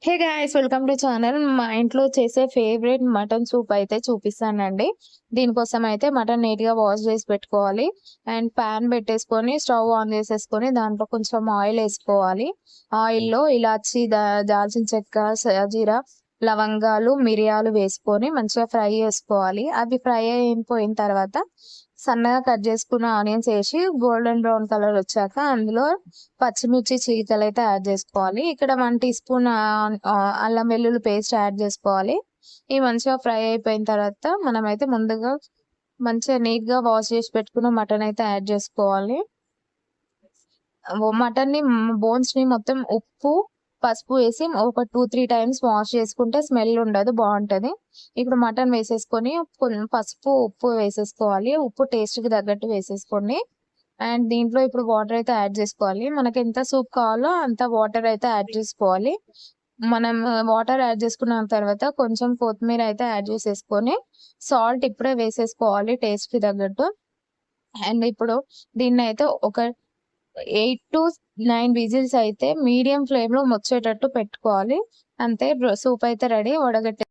Hey guys, welcome to channel. మా ఇంట్లో చేసే ఫేవరెట్ మటన్ సూప్ అయితే చూపిస్తానండి. దీనికోసం అయితే మటన్ నీట్గా వాష్ చేసి పెట్టుకోవాలి. అండ్ ప్యాన్ పెట్టేసుకొని స్టవ్ ఆన్ చేసేసుకొని దాంట్లో కొంచెం ఆయిల్ వేసుకోవాలి. ఆయిల్లో ఇలాచి, దాల్చిన చెక్క, జీరా, లవంగాలు, మిరియాలు వేసుకొని మంచిగా ఫ్రై చేసుకోవాలి. అవి ఫ్రై అయిపోయిన తర్వాత సన్నగా కట్ చేసుకున్న ఆనియన్స్ వేసి గోల్డెన్ బ్రౌన్ కలర్ వచ్చాక అందులో పచ్చిమిర్చి చీలికలు అయితే యాడ్ చేసుకోవాలి. ఇక్కడ 1 టీ స్పూన్ అల్లం వెల్లుల్లి పేస్ట్ యాడ్ చేసుకోవాలి. ఇవి మంచిగా ఫ్రై అయిపోయిన తర్వాత మనమైతే ముందుగా మంచిగా నీట్గా వాష్ చేసి పెట్టుకున్న మటన్ అయితే యాడ్ చేసుకోవాలి. మటన్ని బోన్స్ని మొత్తం ఉప్పు, పసుపు వేసి ఒక 2-3 టైమ్స్ వాష్ చేసుకుంటే స్మెల్ ఉండదు, బాగుంటది. ఇప్పుడు మటన్ వేసేసుకొని పసుపు, ఉప్పు వేసేసుకోవాలి. ఉప్పు టేస్ట్కి తగ్గట్టు వేసేసుకోండి. అండ్ దీంట్లో ఇప్పుడు వాటర్ అయితే యాడ్ చేసుకోవాలి. మనకి ఎంత సూప్ కావాలో అంత వాటర్ అయితే యాడ్ చేసుకోవాలి. మనం వాటర్ యాడ్ చేసుకున్న తర్వాత కొంచెం కొత్తిమీర అయితే యాడ్ చేసేసుకొని సాల్ట్ ఇప్పుడే వేసేసుకోవాలి టేస్ట్కి తగ్గట్టు. అండ్ ఇప్పుడు దీన్ని అయితే ఒక 8-9 విజిల్స్ అయితే మీడియం ఫ్లేమ్లో వచ్చేటట్టు పెట్టుకోవాలి. అంతే, సూప్ అయితే రెడీ. వడగట్టే